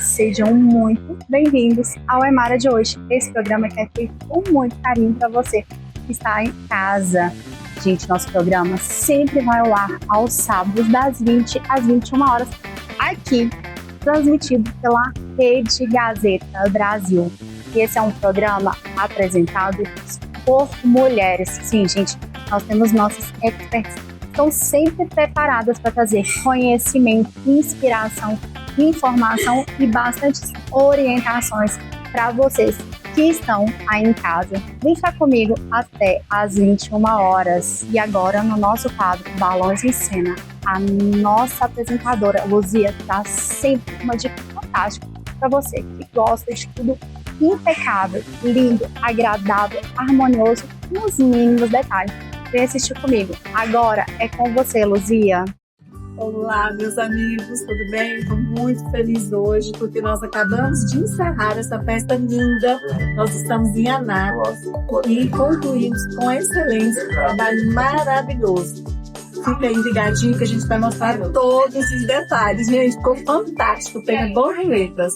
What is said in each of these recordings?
sejam muito bem-vindos ao Emara de hoje. Esse programa que é feito com muito carinho para você que está em casa. Gente, nosso programa sempre vai ao ar aos sábados das 20 às 21 horas, aqui, transmitido pela Rede Gazeta Brasil. E esse é um programa apresentado por mulheres. Sim, gente, nós temos nossas experts que estão sempre preparadas para trazer conhecimento, inspiração, informação e bastante orientações para vocês que estão aí em casa. Vem ficar comigo até às 21 horas. E agora, no nosso quadro Balões em Cena, a nossa apresentadora, Luzia, traz sempre uma dica fantástica para você que gosta de tudo impecável, lindo, agradável, harmonioso, nos mínimos detalhes. Vem assistir comigo. Agora é com você, Luzia. Olá, meus amigos, tudo bem? Estou muito feliz hoje porque nós acabamos de encerrar essa festa linda. Nós estamos em Anápolis e concluímos com excelência um trabalho maravilhoso. Fica aí ligadinho que a gente vai mostrar todos os detalhes. Gente, ficou fantástico, tem borboletas.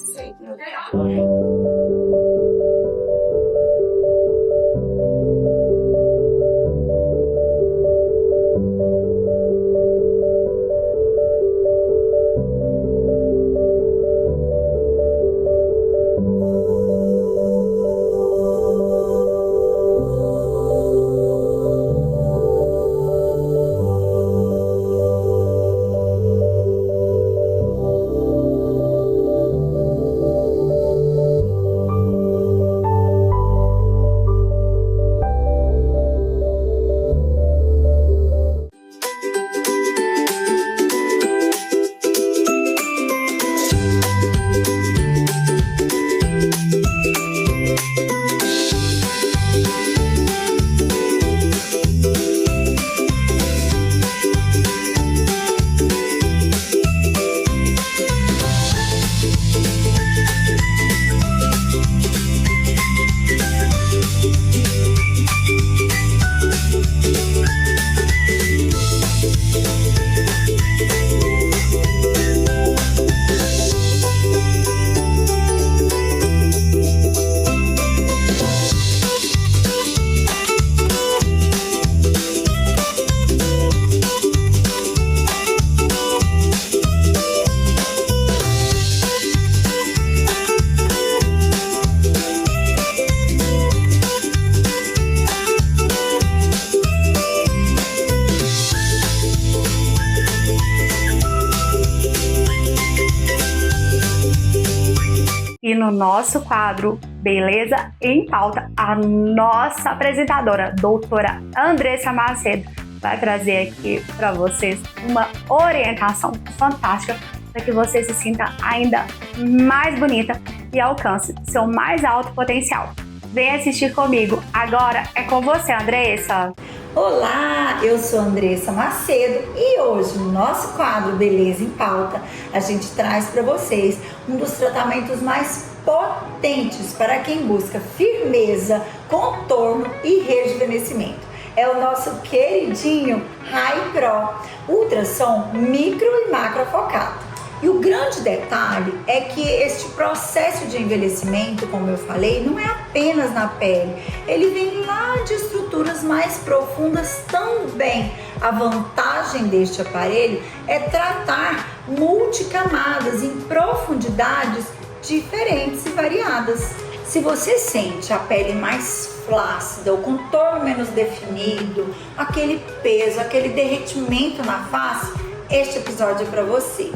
E no nosso quadro Beleza em Pauta, a nossa apresentadora, doutora Andressa Macedo, vai trazer aqui para vocês uma orientação fantástica para que você se sinta ainda mais bonita e alcance seu mais alto potencial. Vem assistir comigo. Agora é com você, Andressa. Olá, eu sou Andressa Macedo e hoje no nosso quadro Beleza em Pauta a gente traz para vocês um dos tratamentos mais potentes para quem busca firmeza, contorno e rejuvenescimento. É o nosso queridinho High Pro, ultrassom micro e macro focado. E o grande detalhe é que este processo de envelhecimento, como eu falei, não é apenas na pele, ele vem lá de estruturas mais profundas também. A vantagem deste aparelho é tratar multicamadas em profundidades diferentes e variadas. Se você sente a pele mais flácida, o contorno menos definido, aquele peso, aquele derretimento na face, este episódio é para você.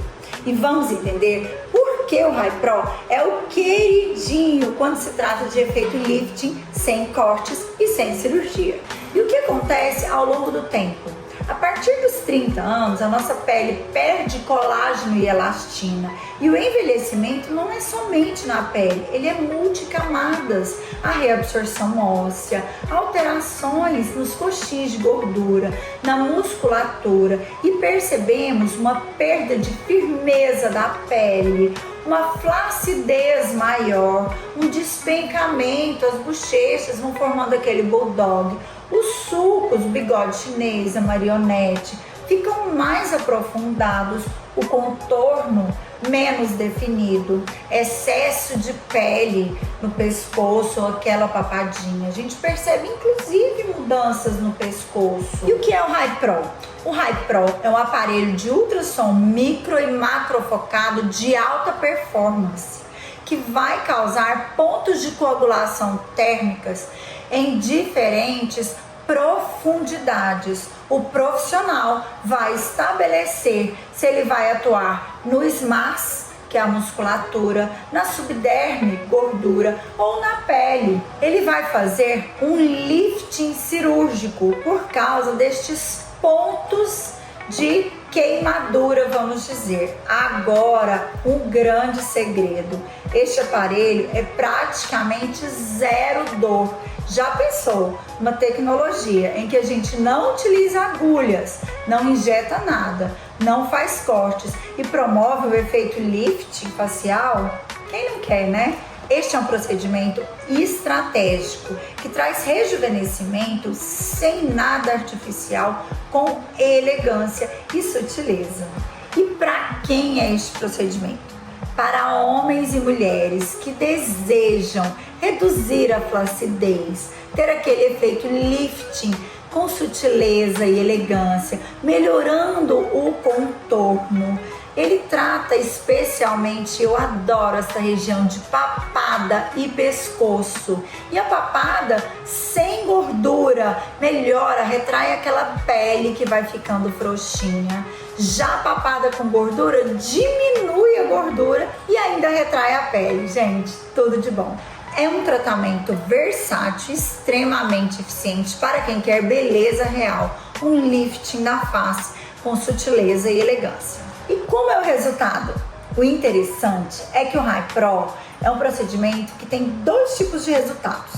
E vamos entender por que o High Pro é o queridinho quando se trata de efeito lifting sem cortes e sem cirurgia. E o que acontece ao longo do tempo? A partir dos 30 anos, a nossa pele perde colágeno e elastina. E o envelhecimento não é somente na pele, ele é multicamadas. A reabsorção óssea, alterações nos coxins de gordura, na musculatura. E percebemos uma perda de firmeza da pele, uma flacidez maior, um despencamento, as bochechas vão formando aquele bulldog. Os sulcos, o bigode chinês, a marionete, ficam mais aprofundados, o contorno menos definido, excesso de pele no pescoço ou aquela papadinha. A gente percebe inclusive mudanças no pescoço. E o que é o Hypro? O Hypro é um aparelho de ultrassom micro e macrofocado de alta performance, que vai causar pontos de coagulação térmicas em diferentes profundidades. O profissional vai estabelecer se ele vai atuar no SMAS, que é a musculatura, na subderme, gordura, ou na pele. Ele vai fazer um lifting cirúrgico por causa destes pontos de queimadura, vamos dizer. Agora, um grande segredo: este aparelho é praticamente zero dor. Já pensou uma tecnologia em que a gente não utiliza agulhas, não injeta nada, não faz cortes e promove o efeito lifting facial? Quem não quer, né? Este é um procedimento estratégico que traz rejuvenescimento sem nada artificial, com elegância e sutileza. E para quem é este procedimento? Para homens e mulheres que desejam reduzir a flacidez, ter aquele efeito lifting com sutileza e elegância, melhorando o contorno. Ele trata especialmente, eu adoro essa região de papada e pescoço. E a papada sem gordura melhora, retrai aquela pele que vai ficando frouxinha. Já a papada com gordura diminui a gordura e ainda retrai a pele. Gente, tudo de bom. É um tratamento versátil, extremamente eficiente para quem quer beleza real. Um lifting na face com sutileza e elegância. E como é o resultado? O interessante é que o Hypro é um procedimento que tem dois tipos de resultados.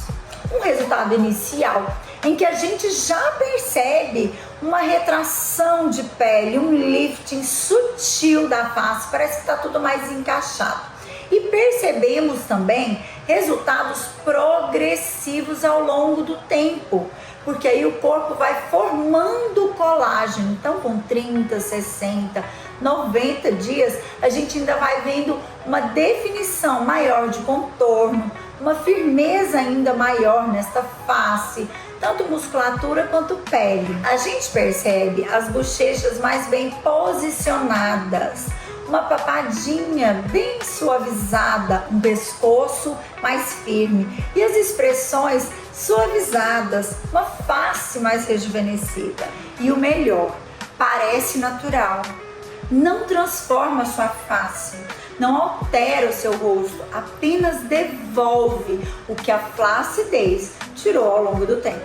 Um resultado inicial, em que a gente já percebe uma retração de pele, um lifting sutil da face, parece que está tudo mais encaixado. E percebemos também resultados progressivos ao longo do tempo, porque aí o corpo vai formando colágeno. Então, com 30, 60, 90 dias, a gente ainda vai vendo uma definição maior de contorno, uma firmeza ainda maior nesta face, tanto musculatura quanto pele. A gente percebe as bochechas mais bem posicionadas, uma papadinha bem suavizada, um pescoço mais firme e as expressões suavizadas, uma face mais rejuvenescida. E o melhor, parece natural, não transforma a sua face, não altera o seu rosto, apenas devolve o que a flacidez tirou ao longo do tempo.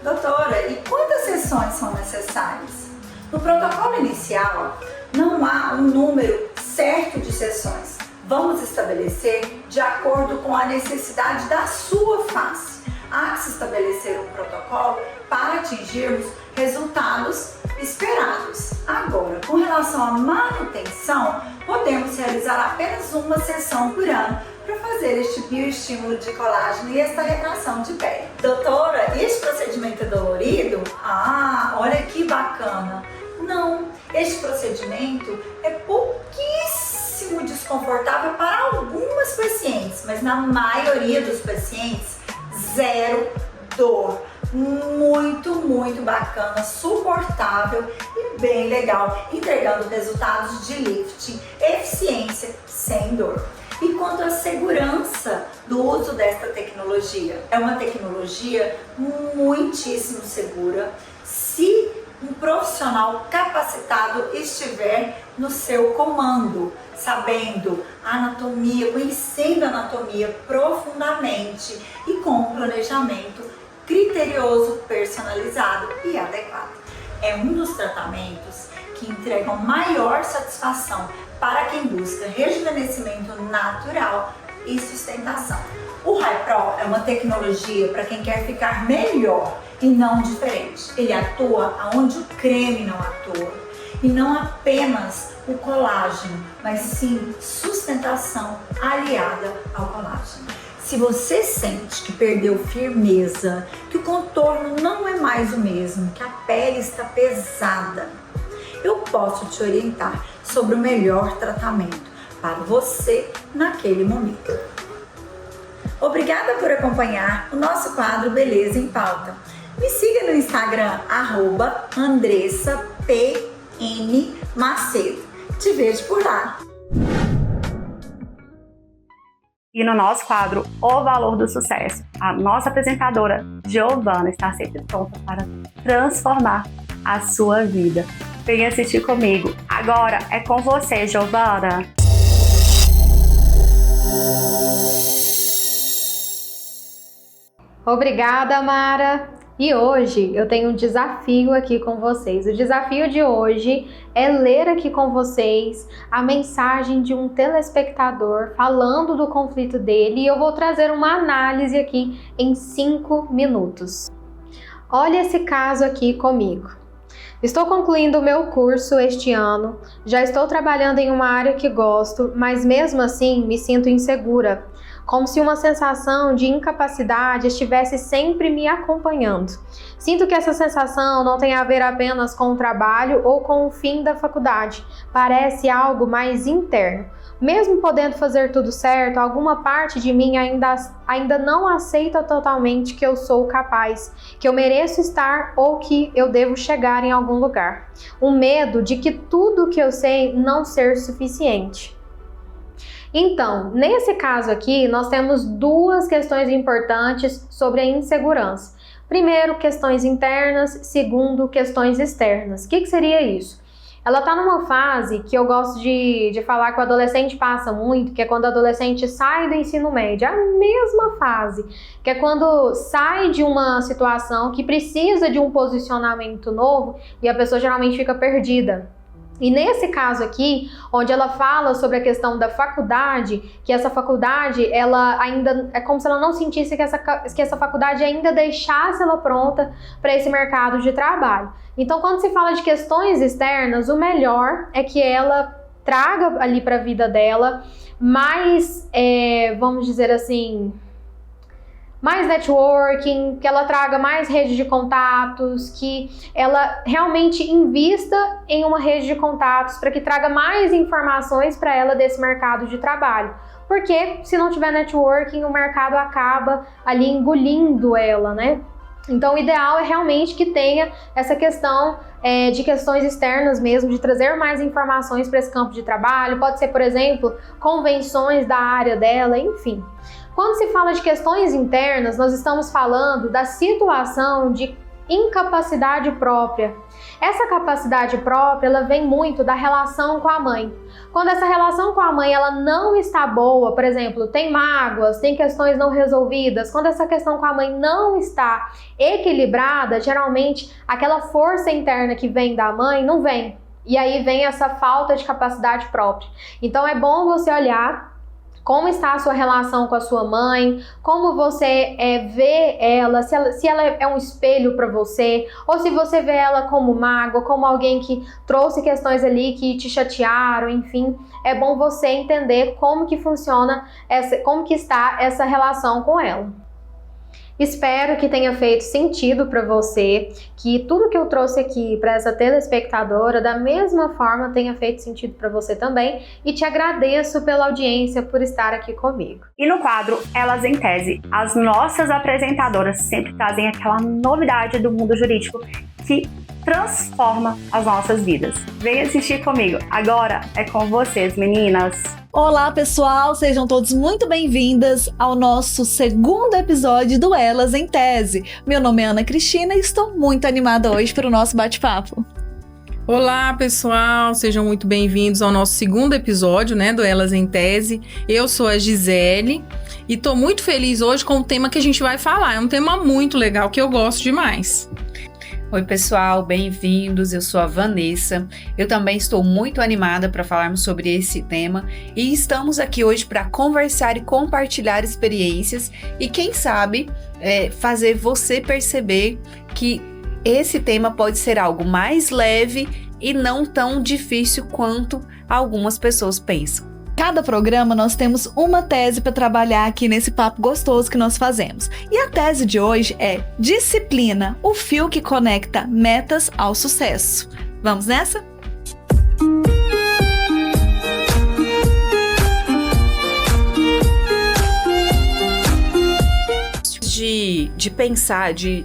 Doutora, e quantas sessões são necessárias? No protocolo inicial, não há um número certo de sessões. Vamos estabelecer de acordo com a necessidade da sua face. Há que se estabelecer um protocolo para atingirmos resultados esperados. Agora, com relação à manutenção, podemos realizar apenas uma sessão por ano para fazer este bioestímulo de colágeno e esta retração de pele. Doutora, este procedimento é dolorido? Ah, olha que bacana! Não, este procedimento é pouquíssimo desconfortável para algumas pacientes, mas na maioria dos pacientes, zero dor. Muito bacana, suportável e bem legal, entregando resultados de lifting, eficiência sem dor. E quanto à segurança do uso desta tecnologia? É uma tecnologia muitíssimo segura se um profissional capacitado estiver no seu comando, sabendo a anatomia, conhecendo a anatomia profundamente e com um planejamento criterioso, personalizado e adequado. É um dos tratamentos que entregam maior satisfação para quem busca rejuvenescimento natural e sustentação. O Hypro é uma tecnologia para quem quer ficar melhor e não diferente. Ele atua onde o creme não atua. E não apenas o colágeno, mas sim sustentação aliada ao colágeno. Se você sente que perdeu firmeza, que o contorno não é mais o mesmo, que a pele está pesada, eu posso te orientar sobre o melhor tratamento para você naquele momento. Obrigada por acompanhar o nosso quadro Beleza em Pauta. Me siga no Instagram, @AndressaPNMacedo. Te vejo por lá. E no nosso quadro O Valor do Sucesso, a nossa apresentadora Giovana está sempre pronta para transformar a sua vida. Venha assistir comigo. Agora é com você, Giovana. Obrigada, Mara! E hoje eu tenho um desafio aqui com vocês. O desafio de hoje é ler aqui com vocês a mensagem de um telespectador falando do conflito dele e eu vou trazer uma análise aqui em 5 minutos. Olha esse caso aqui comigo. Estou concluindo o meu curso este ano, já estou trabalhando em uma área que gosto, mas mesmo assim me sinto insegura, como se uma sensação de incapacidade estivesse sempre me acompanhando. Sinto que essa sensação não tem a ver apenas com o trabalho ou com o fim da faculdade, parece algo mais interno. Mesmo podendo fazer tudo certo, alguma parte de mim ainda não aceita totalmente que eu sou capaz, que eu mereço estar ou que eu devo chegar em algum lugar. Um medo de que tudo que eu sei não ser suficiente. Então, nesse caso aqui, nós temos 2 questões importantes sobre a insegurança. Primeiro, questões internas, segundo, questões externas. O que seria isso? Ela está numa fase que eu gosto de falar que o adolescente passa muito, que é quando o adolescente sai do ensino médio. É a mesma fase, que é quando sai de uma situação que precisa de um posicionamento novo e a pessoa geralmente fica perdida. E nesse caso aqui, onde ela fala sobre a questão da faculdade, que essa faculdade, ela ainda é como se ela não sentisse que essa faculdade ainda deixasse ela pronta para esse mercado de trabalho. Então, quando se fala de questões externas, o melhor é que ela traga ali para a vida dela mais, vamos dizer assim, mais networking, que ela traga mais rede de contatos, que ela realmente invista em uma rede de contatos para que traga mais informações para ela desse mercado de trabalho. Porque se não tiver networking, o mercado acaba ali engolindo ela, né? Então o ideal é realmente que tenha essa questão de questões externas mesmo, de trazer mais informações para esse campo de trabalho. Pode ser, por exemplo, convenções da área dela, enfim. Quando se fala de questões internas, nós estamos falando da situação de incapacidade própria. Essa capacidade própria, ela vem muito da relação com a mãe. Quando essa relação com a mãe ela não está boa, por exemplo, tem mágoas, tem questões não resolvidas, quando essa questão com a mãe não está equilibrada, geralmente aquela força interna que vem da mãe não vem. E aí vem essa falta de capacidade própria. Então é bom você olhar como está a sua relação com a sua mãe, como você vê ela, se ela é um espelho para você, ou se você vê ela como mágoa, como alguém que trouxe questões ali que te chatearam, enfim. É bom você entender como que funciona, como que está essa relação com ela. Espero que tenha feito sentido para você, que tudo que eu trouxe aqui para essa telespectadora, da mesma forma, tenha feito sentido para você também, e te agradeço pela audiência por estar aqui comigo. E no quadro Elas em Tese, as nossas apresentadoras sempre trazem aquela novidade do mundo jurídico que transforma as nossas vidas. Vem assistir comigo, agora é com vocês, meninas! Olá, pessoal! Sejam todos muito bem-vindas ao nosso segundo episódio do Elas em Tese. Meu nome é Ana Cristina e estou muito animada hoje para o nosso bate-papo. Olá, pessoal! Sejam muito bem-vindos ao nosso segundo episódio, do Elas em Tese. Eu sou a Gisele e estou muito feliz hoje com o tema que a gente vai falar. É um tema muito legal que eu gosto demais. Oi, pessoal, bem-vindos. Eu sou a Vanessa. Eu também estou muito animada para falarmos sobre esse tema e estamos aqui hoje para conversar e compartilhar experiências e, quem sabe, fazer você perceber que esse tema pode ser algo mais leve e não tão difícil quanto algumas pessoas pensam. Cada programa nós temos uma tese para trabalhar aqui nesse papo gostoso que nós fazemos. E a tese de hoje é Disciplina, o fio que conecta metas ao sucesso. Vamos nessa? de pensar, de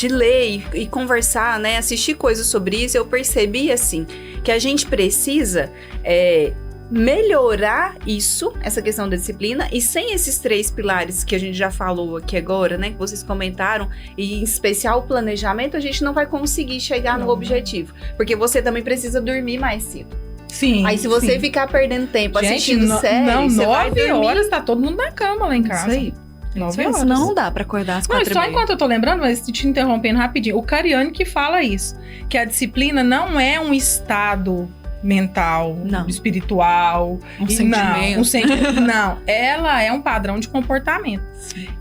ler e conversar, né, assistir coisas sobre isso, eu percebi, assim, que a gente precisa melhorar isso, essa questão da disciplina, e sem esses 3 pilares que a gente já falou aqui agora, né, que vocês comentaram, e em especial o planejamento, a gente não vai conseguir chegar no objetivo, porque você também precisa dormir mais cedo. Sim. Aí se você sim. ficar perdendo tempo assistindo Gente, série, não, você vai 9 dormir. horas tá todo mundo na cama lá em casa. Isso aí. 9 horas. Senão não dá pra acordar às Não, e 4h30. só enquanto eu tô lembrando, mas te interrompendo rapidinho, o Cariani que fala isso, que a disciplina não é um estado mental, Não. espiritual, Um e sentimento. Não, um sentimento. Não, ela é um padrão de comportamento.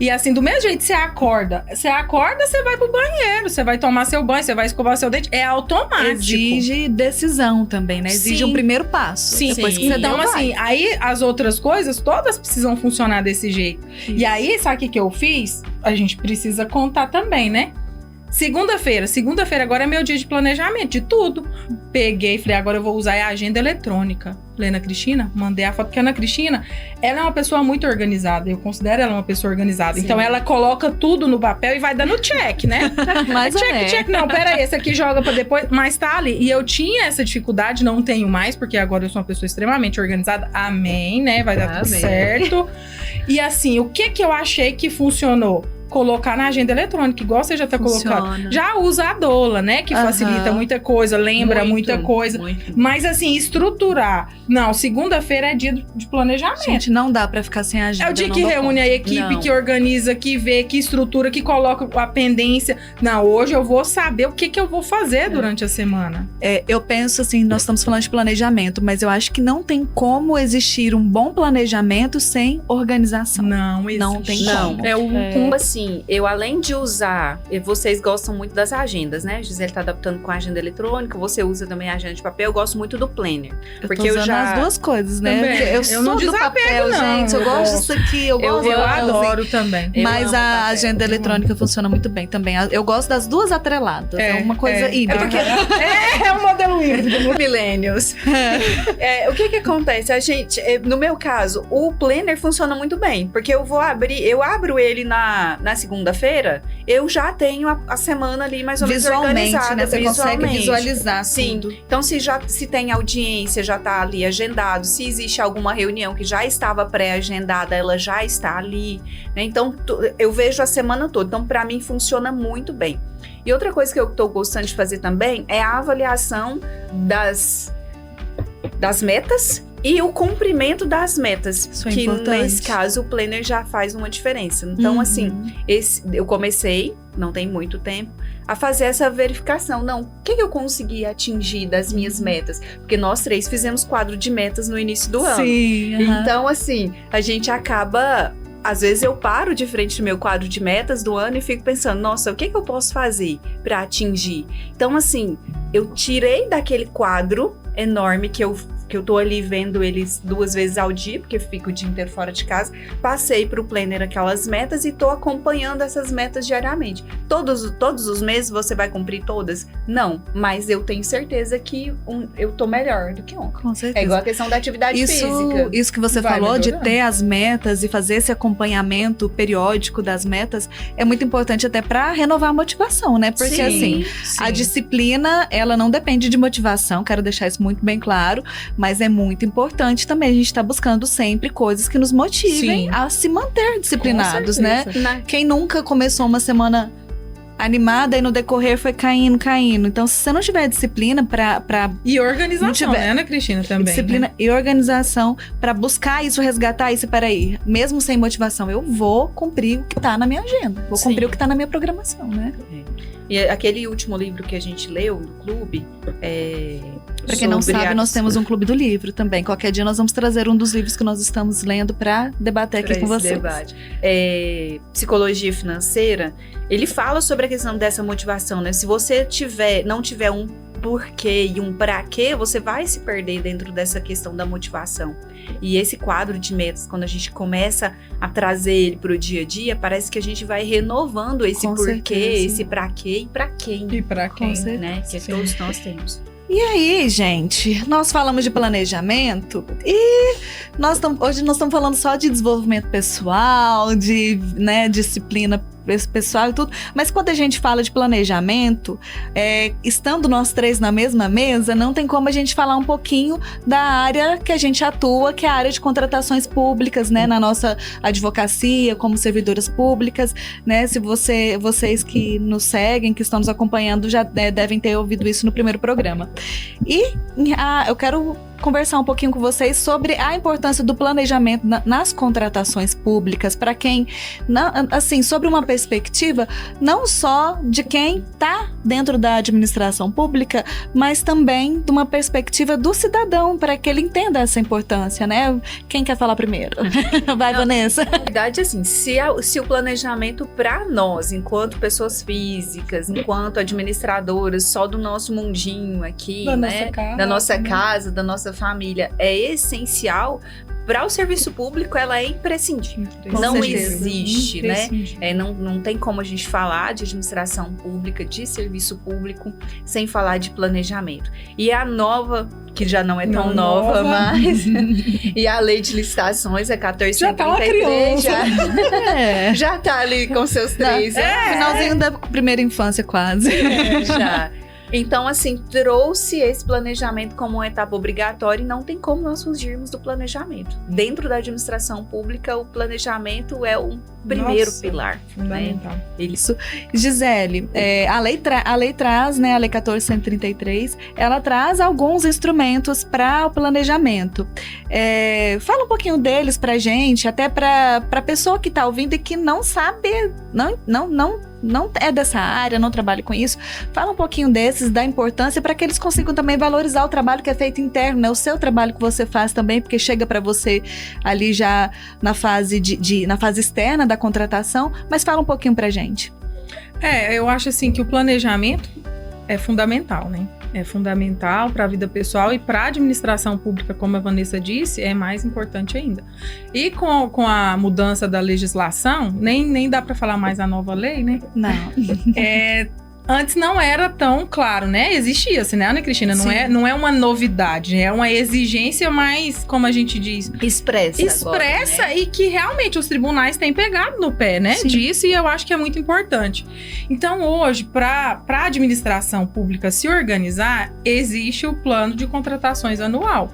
E assim, do mesmo jeito que você acorda, você vai pro banheiro, você vai tomar seu banho, você vai escovar seu dente, é automático. Exige decisão também, né? Exige Sim. um primeiro passo. Sim, Depois que você dá então um assim, vai. aí as outras coisas todas precisam funcionar desse jeito. E aí, sabe o que eu fiz? A gente precisa contar também, né? Segunda-feira agora é meu dia de planejamento, de tudo. Peguei, falei, agora eu vou usar a agenda eletrônica. Falei, Ana Cristina, mandei a foto, porque a Ana Cristina, ela é uma pessoa muito organizada, eu considero ela uma pessoa organizada. Sim. Então ela coloca tudo no papel e vai dando check, né? Mas Check, não, peraí, esse aqui joga pra depois, mas tá ali. E eu tinha essa dificuldade, não tenho mais, porque agora eu sou uma pessoa extremamente organizada. Amém, né? Vai dar tudo Amém. certo. E assim, o que eu achei que funcionou? Colocar na agenda eletrônica, igual você já tá colocando. Já usa a doula, né? Que Aham. facilita muita coisa, lembra muita coisa. Muito. Mas assim, estruturar. Não, segunda-feira é dia de planejamento. Gente, não dá pra ficar sem agenda. É o dia eu não que dou reúne conta. a equipe, Não. que organiza, que vê, que estrutura, que coloca a pendência. Não, hoje eu vou saber o que eu vou fazer durante a semana. Eu penso assim, nós estamos falando de planejamento, mas eu acho que não tem como existir um bom planejamento sem organização. Não existe. Não tem Não. como. É o Assim, eu além de usar, vocês gostam muito das agendas, né? A Gisele tá adaptando com a agenda eletrônica, você usa também a agenda de papel, eu gosto muito do planner. Porque eu usando as duas coisas, né? Também. Eu Eu sou não do desapego, papel, não. gente. Eu Eu gosto gosto. disso aqui, eu gosto Eu do papelzinho. adoro também. Eu Mas amo a papel. agenda eletrônica funciona muito bem também. Eu gosto das duas atreladas. É uma coisa híbrida. É um modelo híbrido. Millennials. O que acontece? A gente, no meu caso, o planner funciona muito bem, porque eu abro ele na segunda-feira, eu já tenho a semana ali mais ou menos Visualmente, organizada. né? Você consegue visualmente. visualizar Sim. tudo. Então, se tem audiência, já tá ali agendado. Se existe alguma reunião que já estava pré-agendada, ela já está ali, né? Então, eu vejo a semana toda. Então, para mim, funciona muito bem. E outra coisa que eu tô gostando de fazer também é a avaliação das metas e o cumprimento das metas. Isso é que importante. nesse caso, o planner já faz uma diferença. Então, assim, eu comecei, não tem muito tempo, a fazer essa verificação. Não, o que eu consegui atingir das minhas metas? Porque nós 3 fizemos quadro de metas no início do ano. Sim. Então, assim, a gente acaba... Às vezes eu paro de frente do meu quadro de metas do ano e fico pensando, nossa, o que eu posso fazer para atingir? Então, assim, eu tirei daquele quadro enorme que eu tô ali vendo eles 2 vezes ao dia, porque eu fico o dia inteiro fora de casa, passei pro planner aquelas metas e tô acompanhando essas metas diariamente. Todos os meses você vai cumprir todas? Não, mas eu tenho certeza que eu tô melhor do que ontem. Com certeza. É igual a questão da atividade física. Isso que você Vai falou de melhorando. ter as metas e fazer esse acompanhamento periódico das metas é muito importante até para renovar a motivação, né? Porque Sim, assim, sim. a disciplina, ela não depende de motivação, quero deixar isso muito bem claro, mas é muito importante também a gente estar buscando sempre coisas que nos motivem Sim. a se manter disciplinados, Com né? certeza. Quem nunca começou uma semana animada e no decorrer foi caindo. Então, se você não tiver disciplina para E organização, Não tiver- né, Ana Cristina, também. disciplina né? e organização para buscar isso, resgatar isso, peraí, mesmo sem motivação, eu vou cumprir o que tá na minha agenda, vou Sim. cumprir o que tá na minha programação, né? E aquele último livro que a gente leu no clube, Pra quem não sabe, nós temos um clube do livro também. Qualquer dia nós vamos trazer um dos livros que nós estamos lendo para debater aqui com vocês. Debate. Psicologia financeira, ele fala sobre a questão dessa motivação, né? Se você não tiver um porquê e um pra quê, você vai se perder dentro dessa questão da motivação. E esse quadro de metas, quando a gente começa a trazer ele pro dia a dia, parece que a gente vai renovando esse Com porquê, certeza. esse pra quê e pra quem, E pra quem? certeza. né? Que Sim. todos nós temos. E aí, gente, nós falamos de planejamento e hoje nós estamos falando só de desenvolvimento pessoal, de disciplina pessoal e tudo. Mas quando a gente fala de planejamento, estando nós três na mesma mesa, não tem como a gente falar um pouquinho da área que a gente atua, que é a área de contratações públicas, né? Na nossa advocacia, como servidoras públicas, né? Se vocês que nos seguem, que estão nos acompanhando, já devem ter ouvido isso no primeiro programa. E eu quero conversar um pouquinho com vocês sobre a importância do planejamento nas contratações públicas, para quem, assim, sobre uma perspectiva não só de quem está dentro da administração pública, mas também de uma perspectiva do cidadão, para que ele entenda essa importância, né? Quem quer falar primeiro? Vai, Vanessa. Na verdade, assim, se o planejamento para nós, enquanto pessoas físicas, enquanto administradoras, só do nosso mundinho aqui, da nossa casa, da nossa família, é essencial. Para o serviço público, ela é imprescindível. Não existe, né? Não tem como a gente falar de administração pública, de serviço público, sem falar de planejamento. E a nova, que já não é tão nova, mas... e a lei de licitações é 1433. Já tá ali com seus 3 anos. Finalzinho da primeira infância, quase. Já. Então, assim, trouxe esse planejamento como uma etapa obrigatória e não tem como nós fugirmos do planejamento. Dentro da administração pública, o planejamento é o primeiro pilar. Fundamental. Né? Isso. Gisele, a lei traz, né, a Lei 1433, ela traz alguns instrumentos para o planejamento. Fala um pouquinho deles pra gente, até pra pessoa que tá ouvindo e que não sabe, não é dessa área, não trabalha com isso. Fala um pouquinho desses, da importância, para que eles consigam também valorizar o trabalho que é feito interno, né? O seu trabalho que você faz também, porque chega para você ali já na fase na fase externa da contratação, mas fala um pouquinho pra gente. Eu acho assim que o planejamento é fundamental, né? É fundamental para a vida pessoal e para a administração pública, como a Vanessa disse, é mais importante ainda. E com a mudança da legislação, nem dá para falar mais a nova lei, né? Não. Antes não era tão claro, né? Existia, assim, né, Ana Cristina? Não é uma novidade, é uma exigência mais, como a gente diz... Expressa agora, né? E que realmente os tribunais têm pegado no pé, né? Sim. Disso, e eu acho que é muito importante. Então, hoje, para a administração pública se organizar, existe o plano de contratações anual,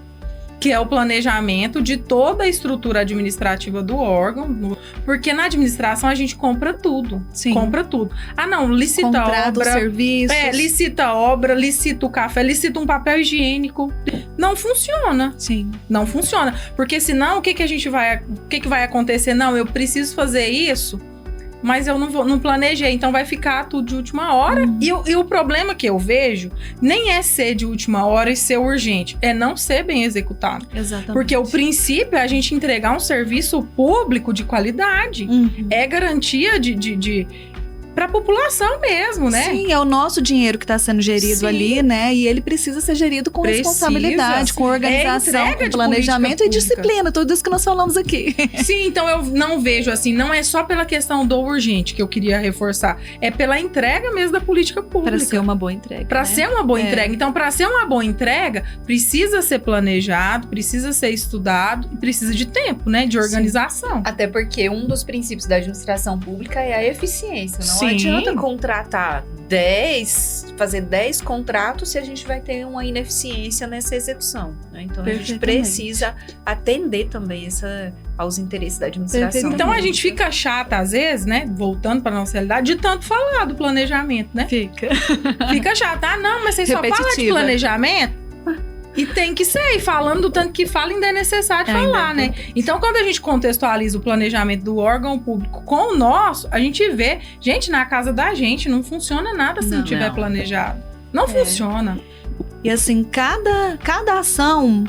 que é o planejamento de toda a estrutura administrativa do órgão, porque na administração a gente compra tudo. Sim. Compra tudo. Licita contrato, obra, serviços. Licita obra, licita o café, licita um papel higiênico. Não funciona. Sim. Não funciona. Porque senão, o que vai acontecer? Não, eu preciso fazer isso, mas eu não planejei, então vai ficar tudo de última hora. E o problema que eu vejo nem é ser de última hora e ser urgente, é não ser bem executado. Exatamente. Porque o princípio é a gente entregar um serviço público de qualidade. É garantia para a população mesmo, né? Sim, é o nosso dinheiro que está sendo gerido ali, né? E ele precisa ser gerido com responsabilidade, com organização, com planejamento e disciplina, tudo isso que nós falamos aqui. Sim, então eu não vejo assim, não é só pela questão do urgente que eu queria reforçar, é pela entrega mesmo da política pública. Para ser uma boa entrega. Para ser uma boa entrega. Então, para ser uma boa entrega, precisa ser planejado, precisa ser estudado e precisa de tempo, né? De organização. Sim. Até porque um dos princípios da administração pública é a eficiência, não adianta contratar fazer 10 contratos se a gente vai ter uma ineficiência nessa execução, né? Então a gente precisa atender também aos interesses da administração. Então a gente fica chata às vezes, né? Voltando para nossa realidade, de tanto falar do planejamento, né? Fica chata. Não, mas vocês só falam de planejamento? E tem que ser, e falando do tanto que fala, ainda é necessário falar, né? Então, quando a gente contextualiza o planejamento do órgão público com o nosso, a gente vê, gente, na casa da gente não funciona nada se não tiver planejado. Não funciona. E assim, cada ação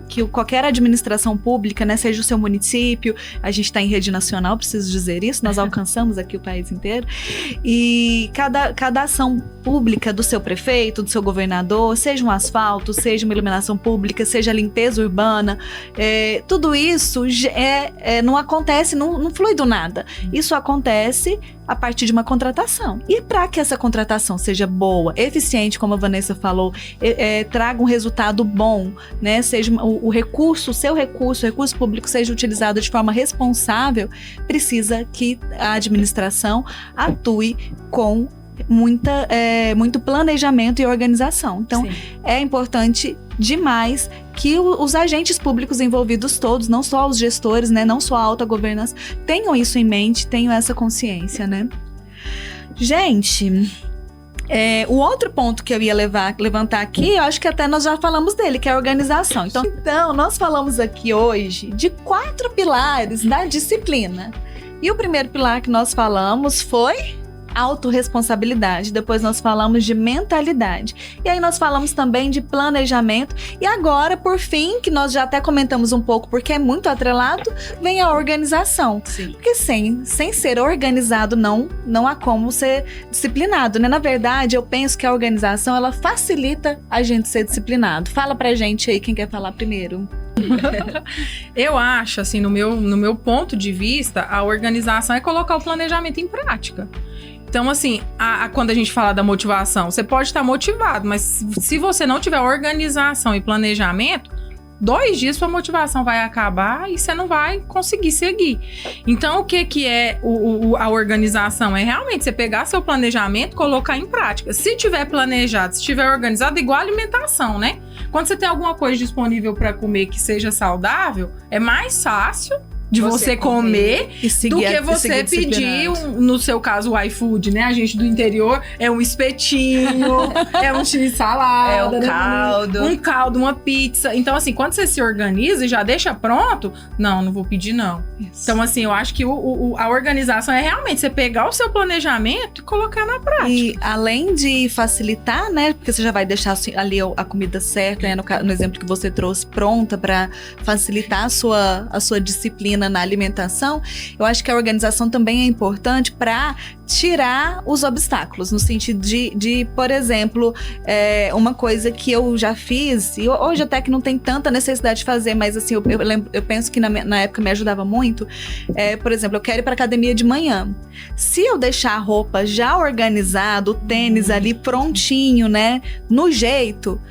que qualquer administração pública, né, seja o seu município, a gente está em rede nacional, preciso dizer isso, nós alcançamos aqui o país inteiro, e cada ação pública do seu prefeito, do seu governador, seja um asfalto, seja uma iluminação pública, seja limpeza urbana, tudo isso não acontece, não flui do nada. Isso acontece a partir de uma contratação. E para que essa contratação seja boa, eficiente, como a Vanessa falou, traga um resultado bom, né? Seja o recurso público seja utilizado de forma responsável, precisa que a administração atue com muito planejamento e organização. Então, Sim. é importante demais que os agentes públicos envolvidos todos, não só os gestores, né, não só a alta governança, tenham isso em mente, tenham essa consciência, né? Gente, o outro ponto que eu ia levantar aqui, eu acho que até nós já falamos dele, que é a organização. Então, nós falamos aqui hoje de 4 pilares da disciplina. E o primeiro pilar que nós falamos foi autorresponsabilidade, depois nós falamos de mentalidade, e aí nós falamos também de planejamento, e agora, por fim, que nós já até comentamos um pouco, porque é muito atrelado, vem a organização. Sim. Porque sem ser organizado, não há como ser disciplinado, né? Na verdade, eu penso que a organização, ela facilita a gente ser disciplinado. Fala pra gente aí, quem quer falar primeiro. Eu acho, assim, no meu ponto de vista, a organização é colocar o planejamento em prática. Então, assim, quando a gente fala da motivação, você pode estar motivado, mas se você não tiver organização e planejamento, 2 dias sua motivação vai acabar e você não vai conseguir seguir. Então, o que é a organização? É realmente você pegar seu planejamento e colocar em prática. Se tiver planejado, se tiver organizado, igual a alimentação, né? Quando você tem alguma coisa disponível para comer que seja saudável, é mais fácil de você comer e seguir, do que você pedir, no seu caso, o iFood, né? A gente do interior é um espetinho, é um x-salada, É um caldo. Um caldo, uma pizza. Então, assim, quando você se organiza e já deixa pronto, não vou pedir, não. Isso. Então, assim, eu acho que a organização é realmente você pegar o seu planejamento e colocar na prática. E além de facilitar, né? Porque você já vai deixar ali a comida certa, né? No exemplo que você trouxe, pronta para facilitar a sua disciplina na alimentação, eu acho que a organização também é importante para tirar os obstáculos, no sentido de por exemplo, uma coisa que eu já fiz, e hoje até que não tem tanta necessidade de fazer, mas assim, eu penso que na época me ajudava muito, por exemplo, eu quero ir para academia de manhã. Se eu deixar a roupa já organizada, o tênis ali prontinho, né, no jeito,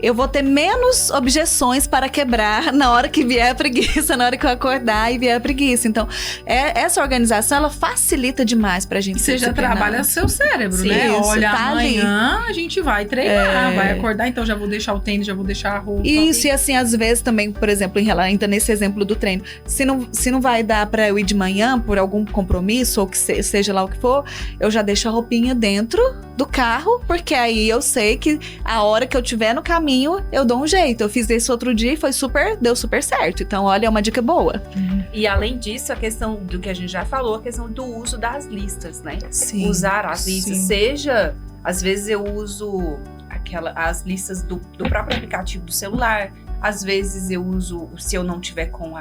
eu vou ter menos objeções para quebrar na hora que vier a preguiça, na hora que eu acordar e vier a preguiça. Então, essa organização, ela facilita demais pra gente. Você já trabalha seu cérebro, Sim, né? isso, Olha, tá amanhã a gente vai treinar, vai acordar, então já vou deixar o tênis, já vou deixar a roupa. Isso, e assim, às vezes também, por exemplo, ainda nesse exemplo do treino, se não vai dar pra eu ir de manhã por algum compromisso, ou que seja lá o que for, eu já deixo a roupinha dentro do carro, porque aí eu sei que a hora que eu estiver no caminho, eu dou um jeito. Eu fiz isso outro dia e deu super certo. Então, olha, é uma dica boa. E além disso, a questão do que a gente já falou, a questão do uso das listas, né? Sim. Usar as listas, Sim. seja, às vezes eu uso as listas do próprio aplicativo do celular, às vezes eu uso, se eu não tiver com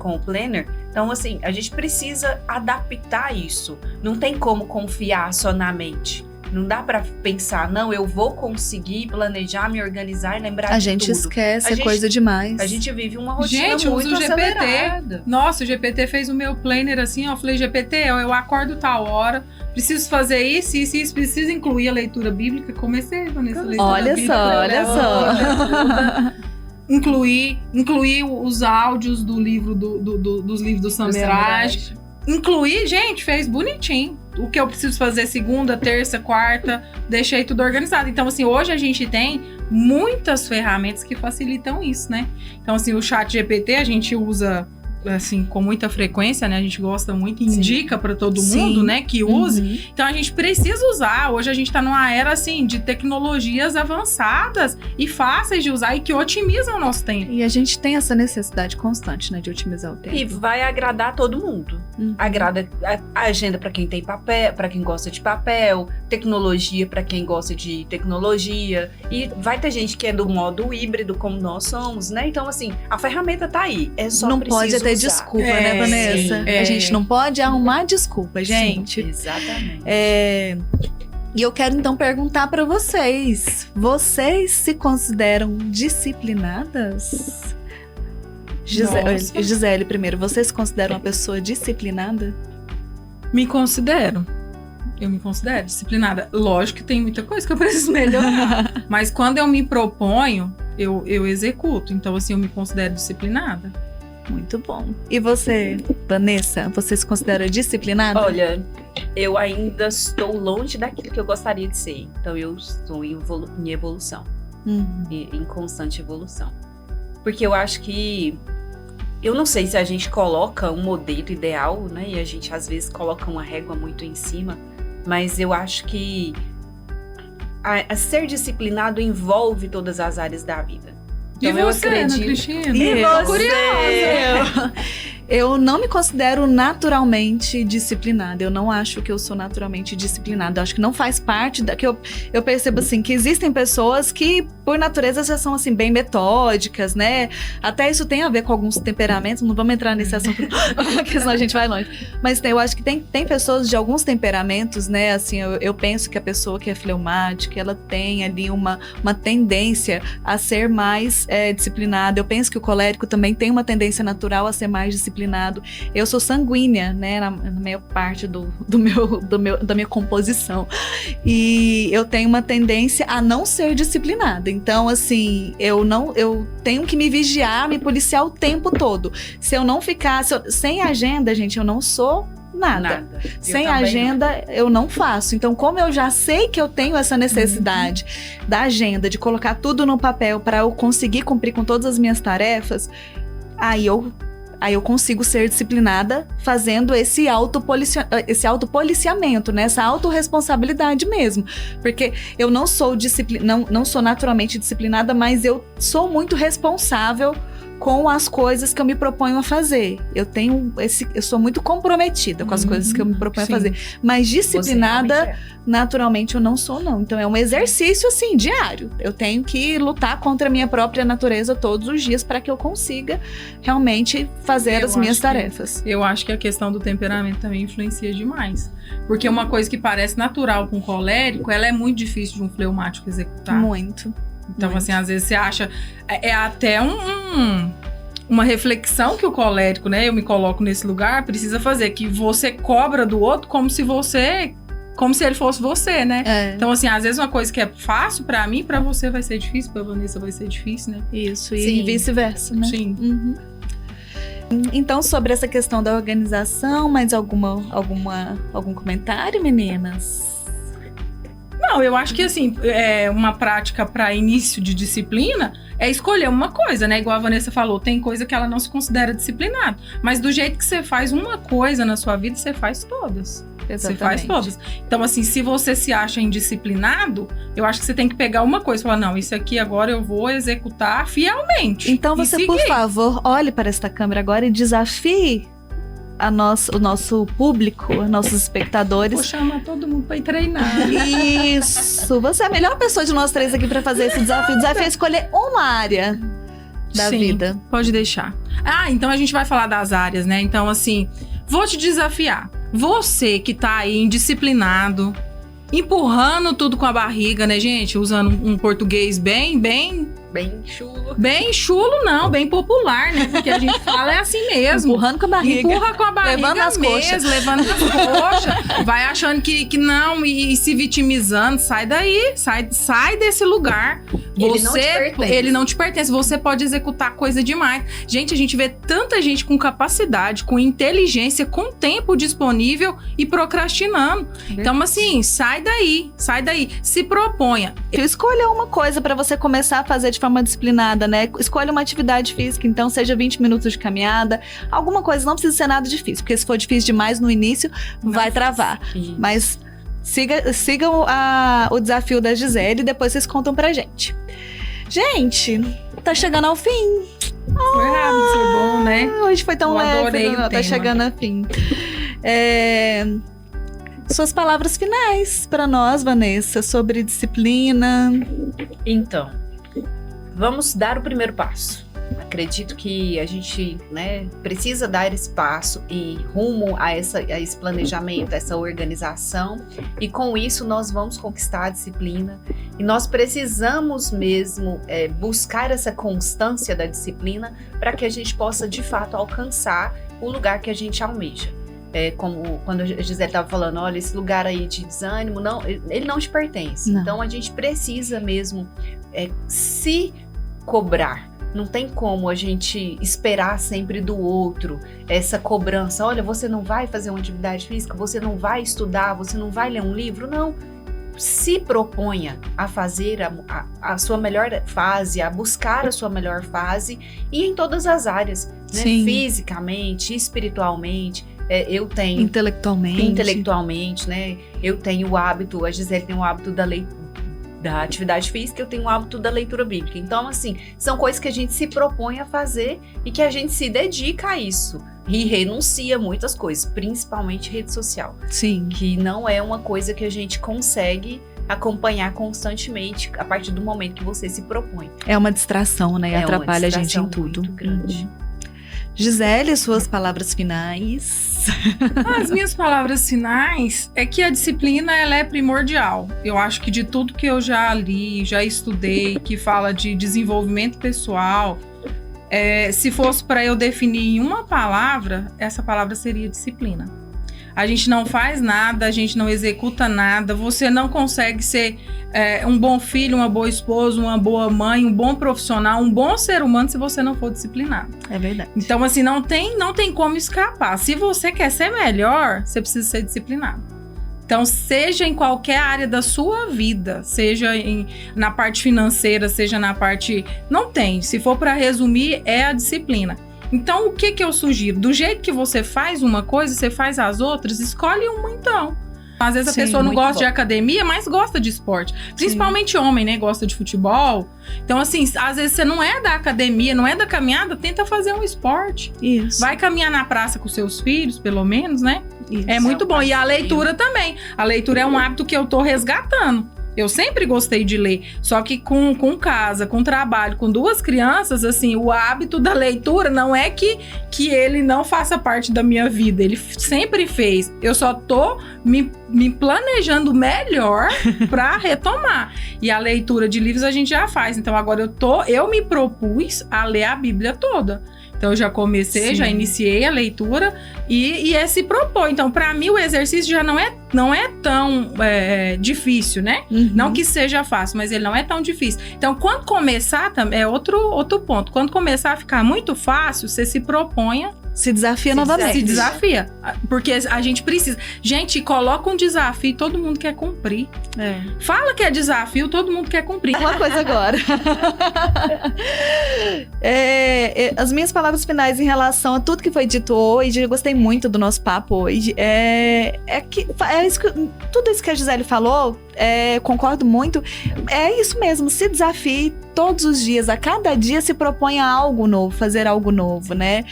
o planner. Então, assim, a gente precisa adaptar isso. Não tem como confiar só na mente. Não dá pra pensar, não, eu vou conseguir planejar, me organizar e lembrar de tudo. A gente esquece, é coisa demais. A gente vive uma rotina Gente, eu muito uso o GPT. acelerada. Nossa, o GPT fez o meu planner assim, ó. Eu falei, GPT, eu acordo tal hora, preciso fazer isso, preciso incluir a leitura bíblica. Comecei, Vanessa, a leitura Olha bíblica. só, olha só. Incluir os áudios do livro dos livros do Sameraj. Incluir, gente, fez bonitinho. O que eu preciso fazer segunda, terça, quarta, deixei tudo organizado. Então, assim, hoje a gente tem muitas ferramentas que facilitam isso, né? Então, assim, o chat GPT a gente usa, assim, com muita frequência, né? A gente gosta muito e indica para todo mundo, né? Que use. Uhum. Então, a gente precisa usar. Hoje a gente tá numa era, assim, de tecnologias avançadas e fáceis de usar e que otimizam o nosso tempo. E a gente tem essa necessidade constante, né, de otimizar o tempo. E vai agradar todo mundo. Agrada a agenda para quem tem papel, para quem gosta de papel, tecnologia para quem gosta de tecnologia. E vai ter gente que é do modo híbrido, como nós somos, né? Então, assim, a ferramenta tá aí. É só não preciso pode ter usar. desculpa, né, Vanessa? sim, A gente não pode arrumar desculpa, gente. Sim, exatamente. E eu quero então perguntar para vocês: vocês se consideram disciplinadas? Nossa. Gisele, primeiro, você se considera uma pessoa disciplinada? Me considero. Eu me considero disciplinada. Lógico que tem muita coisa que eu preciso melhorar. Mas quando eu me proponho, eu executo. Então, assim, eu me considero disciplinada. Muito bom. E você, Vanessa, você se considera disciplinada? Olha, eu ainda estou longe daquilo que eu gostaria de ser. Então, eu estou em evolução. Em constante evolução. Porque eu acho que... Eu não sei se a gente coloca um modelo ideal, né? E a gente, às vezes, coloca uma régua muito em cima. Mas eu acho que a ser disciplinado envolve todas as áreas da vida. Então, e você, Ana Cristina? E Tô curiosa. Eu não me considero naturalmente disciplinada. Eu não acho que eu sou naturalmente disciplinada. Eu acho que não faz parte da que eu percebo assim que existem pessoas que por natureza já são assim bem metódicas, né? Até isso tem a ver com alguns temperamentos. Não vamos entrar nesse assunto, porque senão a gente vai longe. Mas eu acho que tem pessoas de alguns temperamentos, né? Assim, eu penso que a pessoa que é fleumática, ela tem ali uma tendência a ser mais disciplinada. Eu penso que o colérico também tem uma tendência natural a ser mais disciplinado. Eu sou sanguínea, né, na maior parte da minha composição. E eu tenho uma tendência a não ser disciplinada. Então, assim, eu tenho que me vigiar, me policiar o tempo todo. Se eu não ficar... sem agenda, gente, eu não sou... Nada. Sem agenda, eu não faço. Então, como eu já sei que eu tenho essa necessidade da agenda, de colocar tudo no papel para eu conseguir cumprir com todas as minhas tarefas, aí eu consigo ser disciplinada fazendo esse autopoliciamento, né? Essa autorresponsabilidade mesmo. Porque eu não sou não sou naturalmente disciplinada, mas eu sou muito responsável com as coisas que eu me proponho a fazer. Eu sou muito comprometida com as coisas que eu me proponho a fazer. Mas disciplinada, naturalmente, eu não sou, não. Então é um exercício, assim, diário. Eu tenho que lutar contra a minha própria natureza todos os dias para que eu consiga realmente fazer as minhas tarefas. Eu acho que a questão do temperamento também influencia demais. Porque uma coisa que parece natural com o colérico, ela é muito difícil de um fleumático executar. Muito. Então, assim, às vezes você acha... É até uma reflexão que o colérico, né? Eu me coloco nesse lugar, precisa fazer. Que você cobra do outro como se ele fosse você, né? Então, assim, às vezes uma coisa que é fácil pra mim, pra você vai ser difícil, pra Vanessa vai ser difícil, né? Isso, e vice-versa, né? Sim. Então, sobre essa questão da organização, mais algum comentário, meninas? Não, eu acho que, assim, uma prática para início de disciplina é escolher uma coisa, né? Igual a Vanessa falou, tem coisa que ela não se considera disciplinada. Mas do jeito que você faz uma coisa na sua vida, você faz todas. Exatamente. Você faz todas. Então, assim, se você se acha indisciplinado, eu acho que você tem que pegar uma coisa e falar, não, isso aqui agora eu vou executar fielmente. Então, você, por favor, olhe para esta câmera agora e desafie o nosso público, nossos espectadores. Vou chamar todo mundo para ir treinar. Isso! Você é a melhor pessoa de nós três aqui para fazer esse desafio. O desafio é escolher uma área da vida. Pode deixar. Então a gente vai falar das áreas, né? Então, assim, vou te desafiar. Você que tá aí indisciplinado, empurrando tudo com a barriga, né, gente? Usando um português bem chulo. Bem chulo, não, bem popular, né? Porque a gente fala assim mesmo. Empurrando com a barriga. Empurra com a barriga levando as coxas. Levando as coxas. Vai achando que não e se vitimizando. Sai daí, sai desse lugar. Ele não te pertence. Você pode executar coisa demais. Gente, a gente vê tanta gente com capacidade, com inteligência, com tempo disponível e procrastinando. Então, assim, sai daí. Se proponha. Escolha uma coisa para você começar a fazer de forma disciplinada, né? Escolha uma atividade física, então seja 20 minutos de caminhada, alguma coisa, não precisa ser nada difícil, porque se for difícil demais no início, vai travar. Isso. Mas sigam o desafio da Gisele e depois vocês contam pra gente. Gente, tá chegando ao fim. Foi rápido, foi bom, né? Hoje foi tão leve, tá tema. Chegando ao fim. Suas palavras finais para nós, Vanessa, sobre disciplina. Então, vamos dar o primeiro passo. Acredito que a gente, né, precisa dar esse passo e rumo a esse planejamento, a essa organização. E com isso nós vamos conquistar a disciplina. E nós precisamos mesmo buscar essa constância da disciplina para que a gente possa, de fato, alcançar o lugar que a gente almeja. como quando a Gisele estava falando, olha, esse lugar aí de desânimo, não, ele não te pertence. Não. Então a gente precisa mesmo se cobrar. Não tem como a gente esperar sempre do outro essa cobrança. Olha, você não vai fazer uma atividade física, você não vai estudar, você não vai ler um livro. Não. Se proponha a fazer a sua melhor fase, a buscar a sua melhor fase, e em todas as áreas, né? Fisicamente, espiritualmente. Eu tenho... Intelectualmente, né? Eu tenho o hábito, a Gisele tem o hábito da atividade física, eu tenho o hábito da leitura bíblica. Então, assim, são coisas que a gente se propõe a fazer e que a gente se dedica a isso. E renuncia a muitas coisas, principalmente rede social. Sim. Que não é uma coisa que a gente consegue acompanhar constantemente a partir do momento que você se propõe. É uma distração, né? E atrapalha a gente em tudo. Muito grande. Gisele, suas palavras finais. As minhas palavras finais é que a disciplina, ela é primordial. Eu acho que de tudo que eu já li, já estudei, que fala de desenvolvimento pessoal, se fosse para eu definir em uma palavra, essa palavra seria disciplina. A gente não faz nada, a gente não executa nada, você não consegue ser um bom filho, uma boa esposa, uma boa mãe, um bom profissional, um bom ser humano se você não for disciplinado. É verdade. Então, assim, não tem como escapar. Se você quer ser melhor, você precisa ser disciplinado. Então, seja em qualquer área da sua vida, seja na parte financeira, seja na parte... Não tem. Se for para resumir, é a disciplina. Então, o que eu sugiro? Do jeito que você faz uma coisa, você faz as outras, escolhe uma então. Às vezes a pessoa não gosta de academia, mas gosta de esporte. Principalmente homem, né? Gosta de futebol. Então, assim, às vezes você não é da academia, não é da caminhada, tenta fazer um esporte. Isso. Vai caminhar na praça com seus filhos, pelo menos, né? Isso. É muito bom. E a leitura também. A leitura é um hábito que eu tô resgatando. Eu sempre gostei de ler, só que com casa, com trabalho, com 2 crianças, assim, o hábito da leitura não é que ele não faça parte da minha vida, ele sempre fez. Eu só tô me planejando melhor para retomar. E a leitura de livros a gente já faz, então agora eu me propus a ler a Bíblia toda. Então eu já comecei, já iniciei a leitura e se propõe. Então, para mim, o exercício já não é tão difícil, né? Uhum. Não que seja fácil, mas ele não é tão difícil. Então, quando começar, é outro ponto. Quando começar a ficar muito fácil, você se proponha. Se desafia novamente. Se desafia. Porque a gente precisa. Gente, coloca um desafio e todo mundo quer cumprir. Fala que é desafio, todo mundo quer cumprir. Uma coisa agora. As minhas palavras finais em relação a tudo que foi dito hoje, eu gostei muito do nosso papo hoje. Tudo isso que a Gisele falou, concordo muito. É isso mesmo, se desafie todos os dias, a cada dia se proponha algo novo, fazer algo novo, né?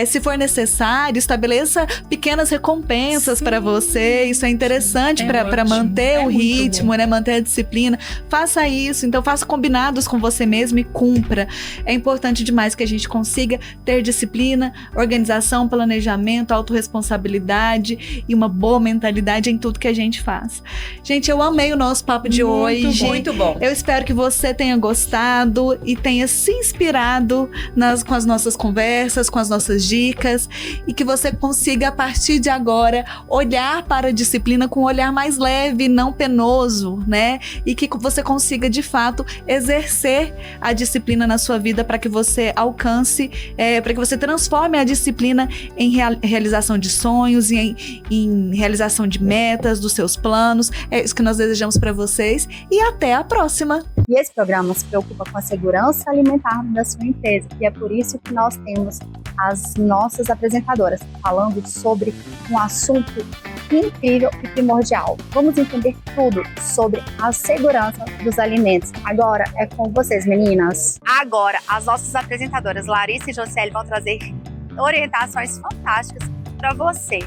Se for necessário, estabeleça pequenas recompensas para você, isso é interessante para manter o ritmo, né? Manter a disciplina. Faça isso, então faça combinados com você mesmo e cumpra. É importante demais que a gente consiga ter disciplina, organização, planejamento, autorresponsabilidade e uma boa mentalidade em tudo que a gente faz. Gente, eu amei o nosso papo de hoje. Muito bom. Eu espero que você tenha gostado e tenha se inspirado com as nossas conversas, com as nossas dicas, e que você consiga, a partir de agora, olhar para a disciplina com um olhar mais leve, não penoso, né? E que você consiga, de fato, exercer a disciplina na sua vida para que você alcance, para que você transforme a disciplina em realização de sonhos e em realização de metas, dos seus planos. É isso que nós desejamos para vocês e até a próxima! E esse programa se preocupa com a segurança alimentar da sua empresa. E é por isso que nós temos as nossas apresentadoras falando sobre um assunto incrível e primordial. Vamos entender tudo sobre a segurança dos alimentos. Agora é com vocês, meninas. Agora, as nossas apresentadoras Larissa e Josiele vão trazer orientações fantásticas para você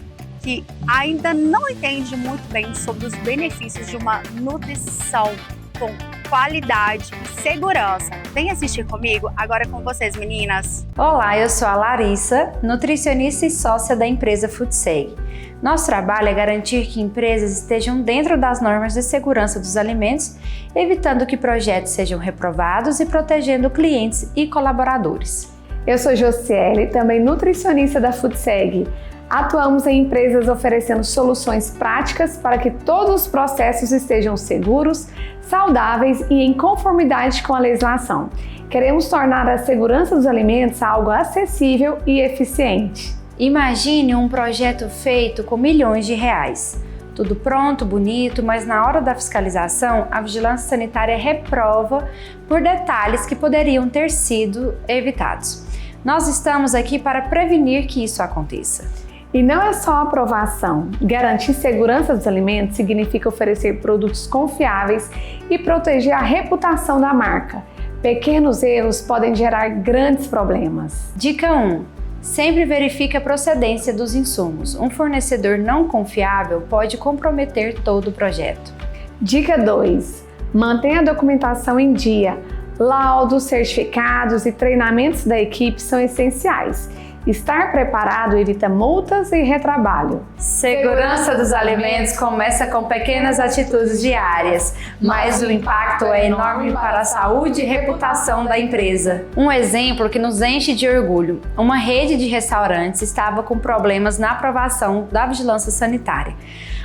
que ainda não entende muito bem sobre os benefícios de uma nutrição com qualidade e segurança. Vem assistir comigo, agora é com vocês, meninas. Olá, eu sou a Larissa, nutricionista e sócia da empresa FoodSeg. Nosso trabalho é garantir que empresas estejam dentro das normas de segurança dos alimentos, evitando que projetos sejam reprovados e protegendo clientes e colaboradores. Eu sou Josiele, também nutricionista da FoodSeg. Atuamos em empresas oferecendo soluções práticas para que todos os processos estejam seguros, saudáveis e em conformidade com a legislação. Queremos tornar a segurança dos alimentos algo acessível e eficiente. Imagine um projeto feito com milhões de reais. Tudo pronto, bonito, mas na hora da fiscalização, a vigilância sanitária reprova por detalhes que poderiam ter sido evitados. Nós estamos aqui para prevenir que isso aconteça. E não é só aprovação. Garantir segurança dos alimentos significa oferecer produtos confiáveis e proteger a reputação da marca. Pequenos erros podem gerar grandes problemas. Dica 1. Sempre verifique a procedência dos insumos. Um fornecedor não confiável pode comprometer todo o projeto. Dica 2. Mantenha a documentação em dia. Laudos, certificados e treinamentos da equipe são essenciais. Estar preparado evita multas e retrabalho. Segurança dos alimentos começa com pequenas atitudes diárias, mas o impacto é enorme para a saúde e reputação da empresa. Um exemplo que nos enche de orgulho: uma rede de restaurantes estava com problemas na aprovação da vigilância sanitária.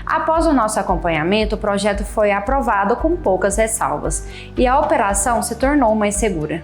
Após o nosso acompanhamento, o projeto foi aprovado com poucas ressalvas e a operação se tornou mais segura.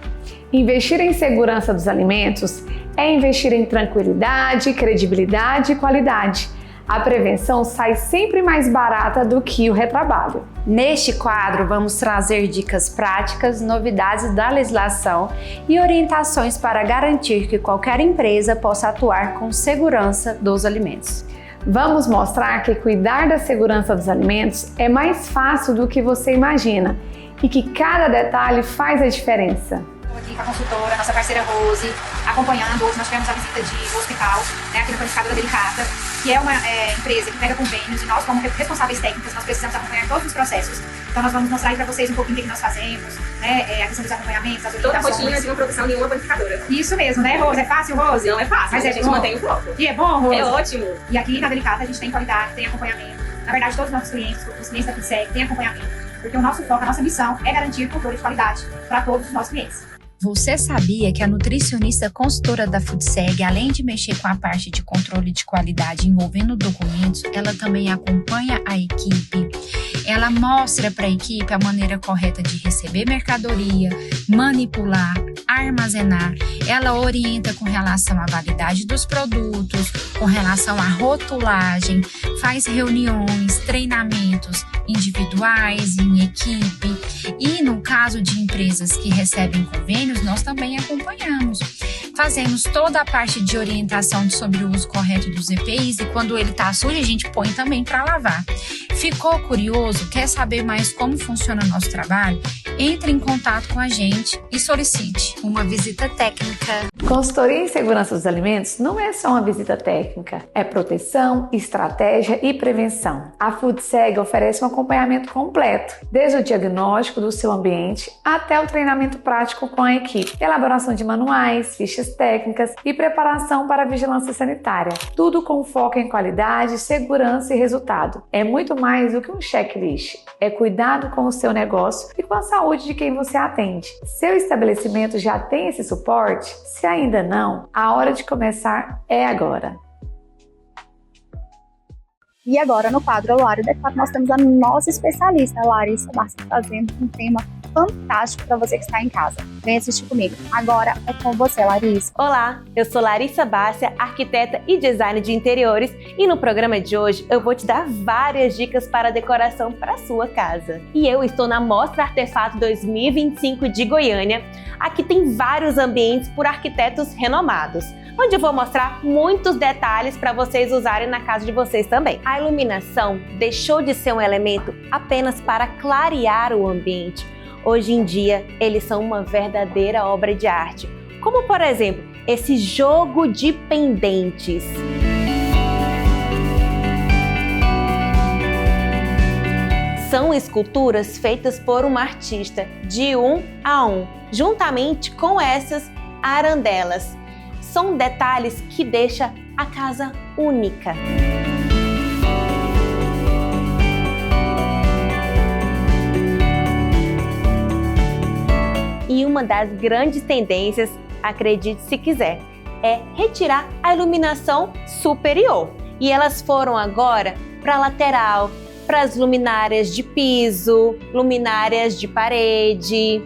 Investir em segurança dos alimentos é investir em tranquilidade, credibilidade e qualidade. A prevenção sai sempre mais barata do que o retrabalho. Neste quadro, vamos trazer dicas práticas, novidades da legislação e orientações para garantir que qualquer empresa possa atuar com segurança dos alimentos. Vamos mostrar que cuidar da segurança dos alimentos é mais fácil do que você imagina e que cada detalhe faz a diferença. Aqui com a consultora, nossa parceira Rose, acompanhando. Hoje nós tivemos a visita de hospital, né, aqui no Panificadora Delicata, que é uma empresa que pega convênios e nós, como responsáveis técnicos, nós precisamos acompanhar todos os processos. Então nós vamos mostrar aí para vocês um pouquinho o que nós fazemos, né, a questão dos acompanhamentos, as orientações. Toda a rotina de uma produção de uma panificadora. Isso mesmo, né, Rose? É fácil, Rose? Não é fácil, mas a gente mantém o foco. E é bom, Rose? É ótimo. E aqui na Delicata a gente tem qualidade, tem acompanhamento. Na verdade, todos os nossos clientes, os clientes da FoodSeg, têm acompanhamento. Porque o nosso foco, a nossa missão é garantir controle de qualidade para todos os nossos clientes. Você sabia que a nutricionista consultora da FoodSeg, além de mexer com a parte de controle de qualidade envolvendo documentos, ela também acompanha a equipe. Ela mostra para a equipe a maneira correta de receber mercadoria, manipular, armazenar. Ela orienta com relação à validade dos produtos, com relação à rotulagem, faz reuniões, treinamentos individuais, em equipe. E no caso de empresas que recebem convênios, nós também acompanhamos. Fazemos toda a parte de orientação sobre o uso correto dos EPIs e quando ele está sujo, a gente põe também para lavar. Ficou curioso? Quer saber mais como funciona o nosso trabalho? Entre em contato com a gente e solicite uma visita técnica. Consultoria em segurança dos alimentos não é só uma visita técnica, é proteção, estratégia e prevenção. A FoodSeg oferece um acompanhamento completo, desde o diagnóstico do seu ambiente até o treinamento prático com a equipe, elaboração de manuais, fichas técnicas e preparação para a vigilância sanitária. Tudo com foco em qualidade, segurança e resultado. É muito mais do que um checklist, é cuidado com o seu negócio e com a saúde de quem você atende. Seu estabelecimento já tem esse suporte? Se ainda não, a hora de começar é agora. E agora, no quadro Horário Adequado, nós temos a nossa especialista, Larissa Bárcia, trazendo um tema fantástico para você que está em casa. Vem assistir comigo. Agora é com você, Larissa. Olá, eu sou Larissa Bárcia, arquiteta e designer de interiores, e no programa de hoje eu vou te dar várias dicas para decoração para a sua casa. E eu estou na Mostra Artefato 2025 de Goiânia. Aqui tem vários ambientes por arquitetos renomados, onde eu vou mostrar muitos detalhes para vocês usarem na casa de vocês também. A iluminação deixou de ser um elemento apenas para clarear o ambiente. Hoje em dia, eles são uma verdadeira obra de arte, como por exemplo, esse jogo de pendentes. São esculturas feitas por uma artista de 1 a 1, juntamente com essas arandelas. São detalhes que deixam a casa única. E uma das grandes tendências, acredite se quiser, é retirar a iluminação superior. E elas foram agora para a lateral, para as luminárias de piso, luminárias de parede,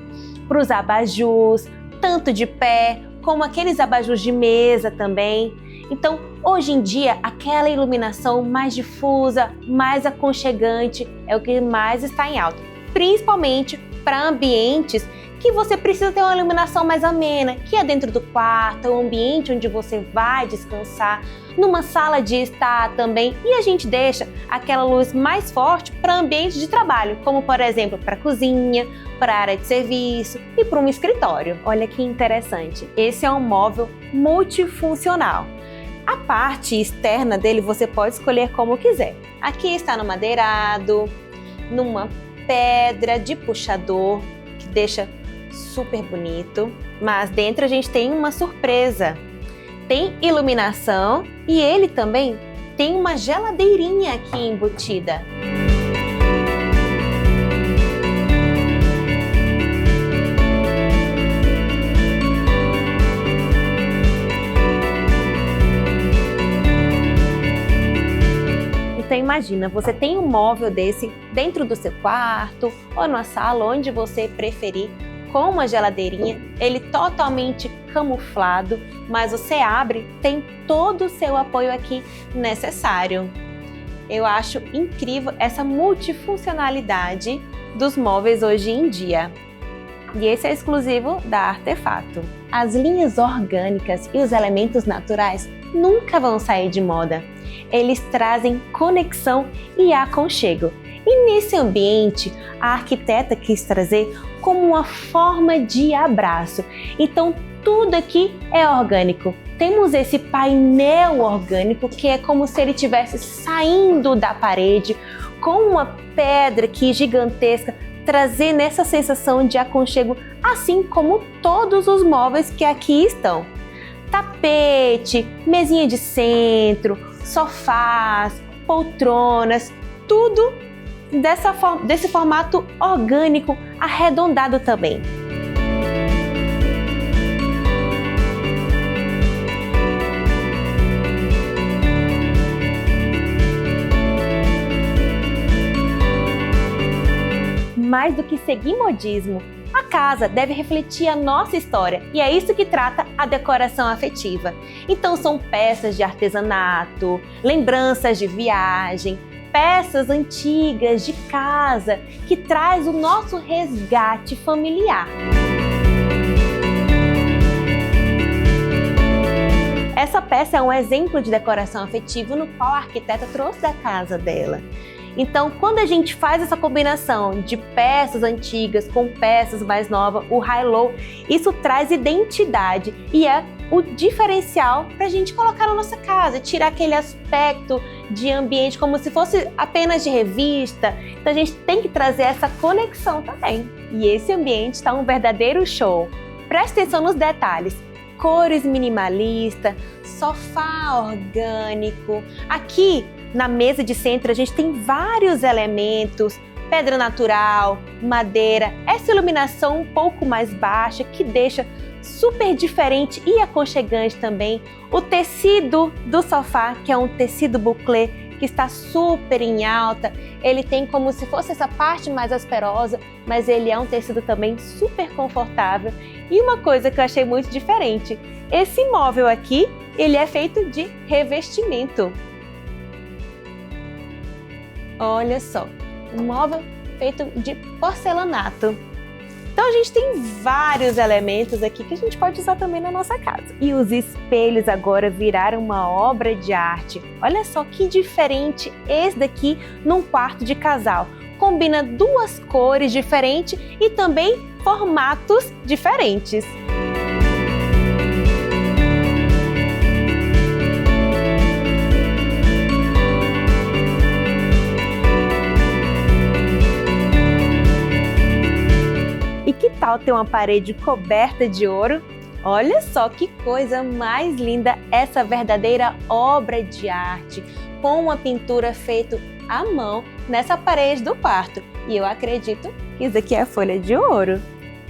para os abajus, tanto de pé como aqueles abajus de mesa também. Então, hoje em dia, aquela iluminação mais difusa, mais aconchegante é o que mais está em alta, principalmente para ambientes que você precisa ter uma iluminação mais amena, que é dentro do quarto, o ambiente onde você vai descansar, numa sala de estar também, e a gente deixa aquela luz mais forte para ambiente de trabalho, como por exemplo para a cozinha, para a área de serviço e para um escritório. Olha que interessante, esse é um móvel multifuncional. A parte externa dele você pode escolher como quiser. Aqui está no madeirado, numa pedra de puxador, que deixa super bonito, mas dentro a gente tem uma surpresa. Tem iluminação e ele também tem uma geladeirinha aqui embutida. Então imagina, você tem um móvel desse dentro do seu quarto ou numa sala, onde você preferir, com uma geladeirinha, ele totalmente camuflado, mas você abre, tem todo o seu apoio aqui necessário. Eu acho incrível essa multifuncionalidade dos móveis hoje em dia. E esse é exclusivo da Artefato. As linhas orgânicas e os elementos naturais nunca vão sair de moda. Eles trazem conexão e aconchego. E nesse ambiente, a arquiteta quis trazer como uma forma de abraço. Então, tudo aqui é orgânico. Temos esse painel orgânico que é como se ele estivesse saindo da parede, com uma pedra aqui gigantesca, trazendo essa sensação de aconchego, assim como todos os móveis que aqui estão. Tapete, mesinha de centro, sofás, poltronas, tudo desse formato orgânico arredondado também. Mais do que seguir modismo, a casa deve refletir a nossa história e é isso que trata a decoração afetiva. Então são peças de artesanato, lembranças de viagem, peças antigas de casa que traz o nosso resgate familiar. Essa peça é um exemplo de decoração afetiva no qual a arquiteta trouxe da casa dela. Então, quando a gente faz essa combinação de peças antigas com peças mais novas, o high-low, isso traz identidade e é o diferencial para a gente colocar na nossa casa, tirar aquele aspecto de ambiente como se fosse apenas de revista. Então, a gente tem que trazer essa conexão também. E esse ambiente está um verdadeiro show. Preste atenção nos detalhes. Cores minimalistas, sofá orgânico. Aqui, na mesa de centro, a gente tem vários elementos, pedra natural, madeira, essa iluminação um pouco mais baixa que deixa super diferente e aconchegante também. O tecido do sofá, que é um tecido bouclé, que está super em alta, ele tem como se fosse essa parte mais asperosa, mas ele é um tecido também super confortável. E uma coisa que eu achei muito diferente, esse móvel aqui, ele é feito de revestimento. Olha só, um móvel feito de porcelanato. Então a gente tem vários elementos aqui que a gente pode usar também na nossa casa. E os espelhos agora viraram uma obra de arte. Olha só que diferente esse daqui num quarto de casal. Combina duas cores diferentes e também formatos diferentes. Que tal ter uma parede coberta de ouro? Olha só que coisa mais linda, essa verdadeira obra de arte, com uma pintura feita à mão nessa parede do quarto. E eu acredito que isso aqui é folha de ouro.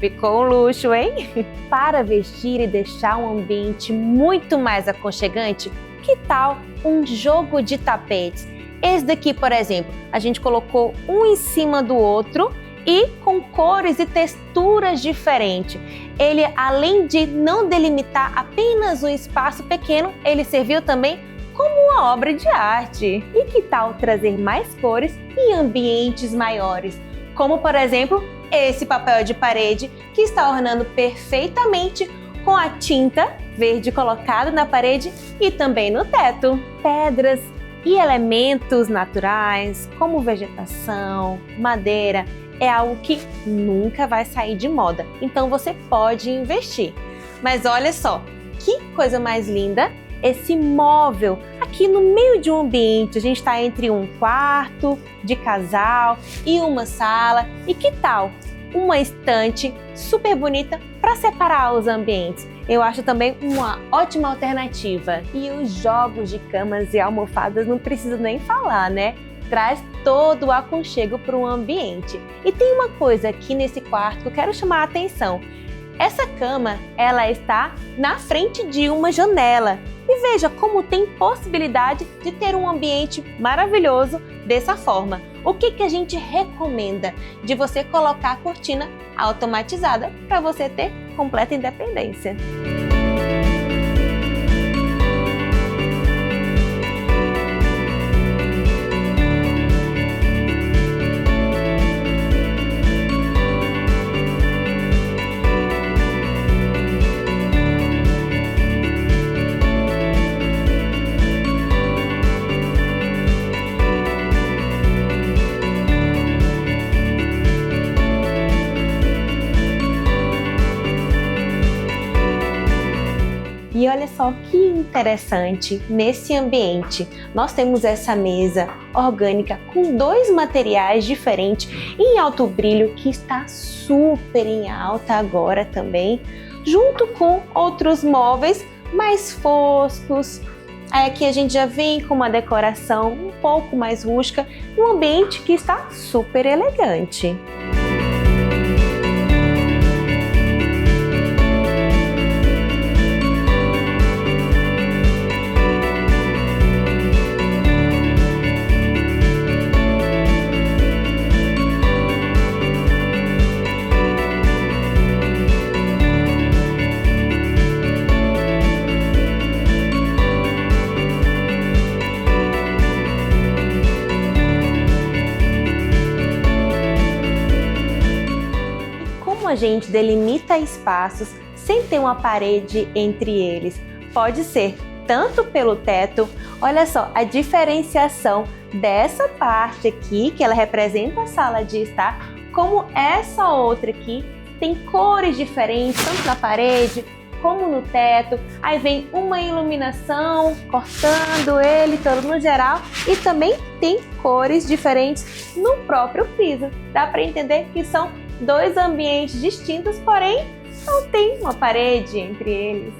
Ficou um luxo, hein? Para vestir e deixar um ambiente muito mais aconchegante, que tal um jogo de tapetes? Esse daqui, por exemplo, a gente colocou um em cima do outro e com cores e texturas diferentes. Ele, além de não delimitar apenas um espaço pequeno, ele serviu também como uma obra de arte. E que tal trazer mais cores em ambientes maiores? Como, por exemplo, esse papel de parede que está ornando perfeitamente com a tinta verde colocada na parede e também no teto. Pedras e elementos naturais, como vegetação, madeira, é algo que nunca vai sair de moda. Então você pode investir. Mas olha só, que coisa mais linda esse móvel aqui no meio de um ambiente. A gente está entre um quarto de casal e uma sala. E que tal uma estante super bonita para separar os ambientes? Eu acho também uma ótima alternativa. E os jogos de camas e almofadas não preciso nem falar, né? Traz todo o aconchego para o ambiente. E tem uma coisa aqui nesse quarto que eu quero chamar a atenção. Essa cama, ela está na frente de uma janela. E veja como tem possibilidade de ter um ambiente maravilhoso dessa forma. O que a gente recomenda? De você colocar a cortina automatizada para você ter completa independência. E olha só que interessante, nesse ambiente nós temos essa mesa orgânica com 2 materiais diferentes em alto brilho que está super em alta agora também, junto com outros móveis mais foscos. Aí aqui a gente já vem com uma decoração um pouco mais rústica, um ambiente que está super elegante. A gente delimita espaços sem ter uma parede entre eles. Pode ser tanto pelo teto, olha só a diferenciação dessa parte aqui, que ela representa a sala de estar, como essa outra aqui, tem cores diferentes, tanto na parede como no teto. Aí vem uma iluminação cortando ele todo no geral e também tem cores diferentes no próprio piso. Dá para entender que são 2 ambientes distintos, porém não tem uma parede entre eles.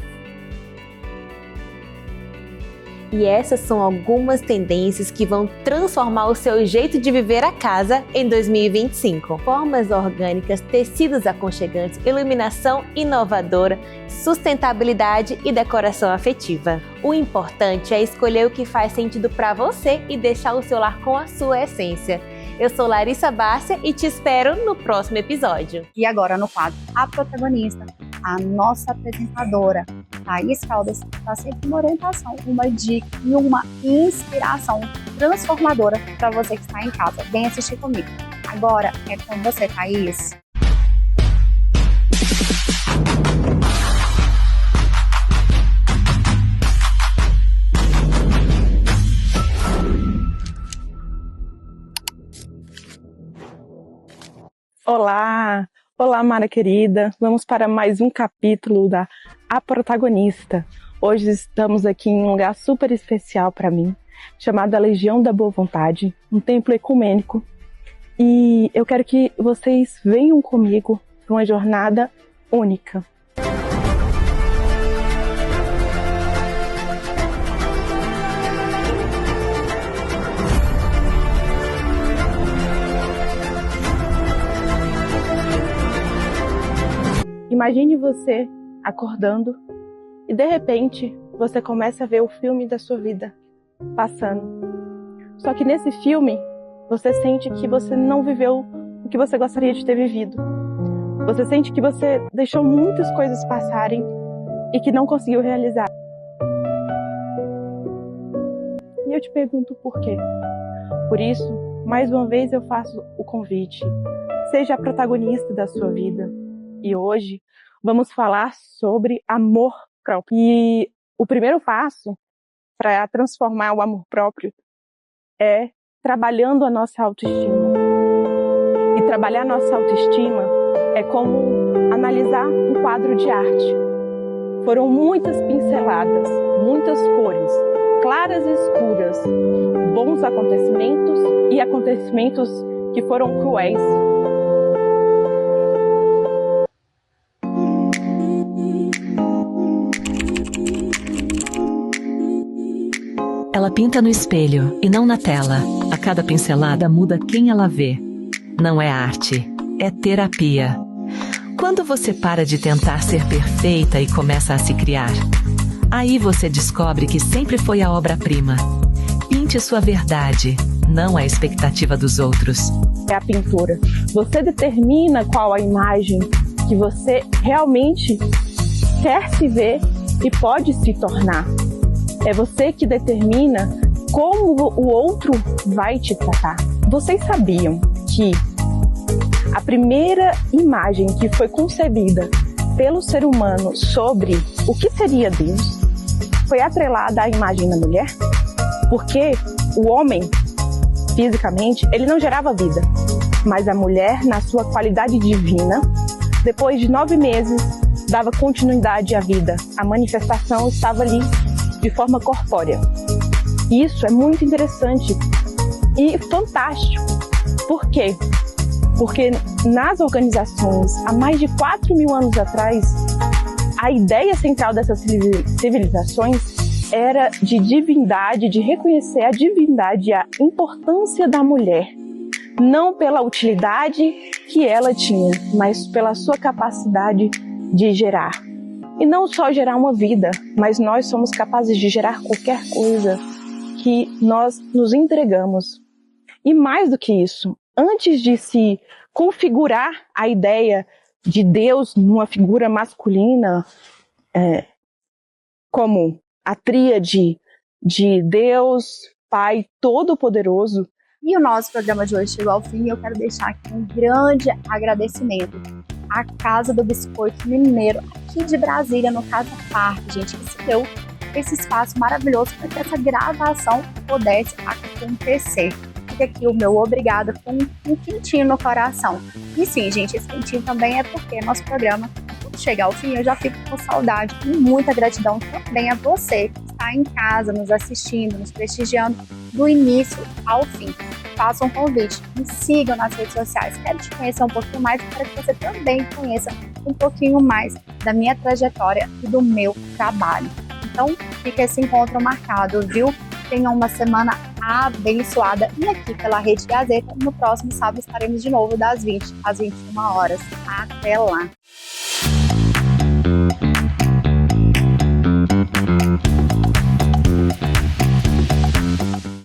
E essas são algumas tendências que vão transformar o seu jeito de viver a casa em 2025. Formas orgânicas, tecidos aconchegantes, iluminação inovadora, sustentabilidade e decoração afetiva. O importante é escolher o que faz sentido para você e deixar o seu lar com a sua essência. Eu sou Larissa Bárcia e te espero no próximo episódio. E agora no quadro A Protagonista, a nossa apresentadora, Thaís Caldas, está sempre uma orientação, uma dica e uma inspiração transformadora para você que está em casa. Vem assistir comigo. Agora é com você, Thaís. Olá! Olá, Mara querida! Vamos para mais um capítulo da A Protagonista. Hoje estamos aqui em um lugar super especial para mim, chamado a Legião da Boa Vontade, um templo ecumênico. E eu quero que vocês venham comigo para uma jornada única. Imagine você acordando e de repente você começa a ver o filme da sua vida passando. Só que nesse filme você sente que você não viveu o que você gostaria de ter vivido. Você sente que você deixou muitas coisas passarem e que não conseguiu realizar. E eu te pergunto por quê? Por isso, mais uma vez eu faço o convite. Seja a protagonista da sua vida. E hoje vamos falar sobre amor próprio. E o primeiro passo para transformar o amor próprio é trabalhando a nossa autoestima. E trabalhar a nossa autoestima é como analisar um quadro de arte. Foram muitas pinceladas, muitas cores, claras e escuras, bons acontecimentos e acontecimentos que foram cruéis. Ela pinta no espelho e não na tela. A cada pincelada muda quem ela vê. Não é arte, é terapia. Quando você para de tentar ser perfeita e começa a se criar, aí você descobre que sempre foi a obra-prima. Pinte sua verdade, não a expectativa dos outros. É a pintura. Você determina qual a imagem que você realmente quer se ver e pode se tornar. É você que determina como o outro vai te tratar. Vocês sabiam que a primeira imagem que foi concebida pelo ser humano sobre o que seria Deus foi atrelada à imagem da mulher? Porque o homem, fisicamente, ele não gerava vida, mas a mulher, na sua qualidade divina, depois de 9 meses, dava continuidade à vida. A manifestação estava ali de forma corpórea. Isso é muito interessante e fantástico. Por quê? Porque nas organizações, há mais de 4.000 anos atrás, a ideia central dessas civilizações era de divindade, de reconhecer a divindade e a importância da mulher, não pela utilidade que ela tinha, mas pela sua capacidade de gerar. E não só gerar uma vida, mas nós somos capazes de gerar qualquer coisa que nós nos entregamos. E mais do que isso, antes de se configurar a ideia de Deus numa figura masculina, como a tríade de Deus, Pai Todo-Poderoso. E o nosso programa de hoje chegou ao fim e eu quero deixar aqui um grande agradecimento à Casa do Biscoito Mineiro, aqui de Brasília, no Casa Park, gente, que se deu esse espaço maravilhoso para que essa gravação pudesse acontecer. Fica aqui o meu obrigada com um quentinho no coração. E sim, gente, esse quentinho também é porque nosso programa, quando chegar ao fim, eu já fico com saudade e muita gratidão também a você que está em casa, nos assistindo, nos prestigiando do início ao fim. Faça um convite, me sigam nas redes sociais, quero te conhecer um pouquinho mais para que você também conheça um pouquinho mais da minha trajetória e do meu trabalho. Então, fica esse encontro marcado, viu? Tenha uma semana abençoada e aqui pela Rede Gazeta, no próximo sábado estaremos de novo das 20 às 21 horas. Até lá!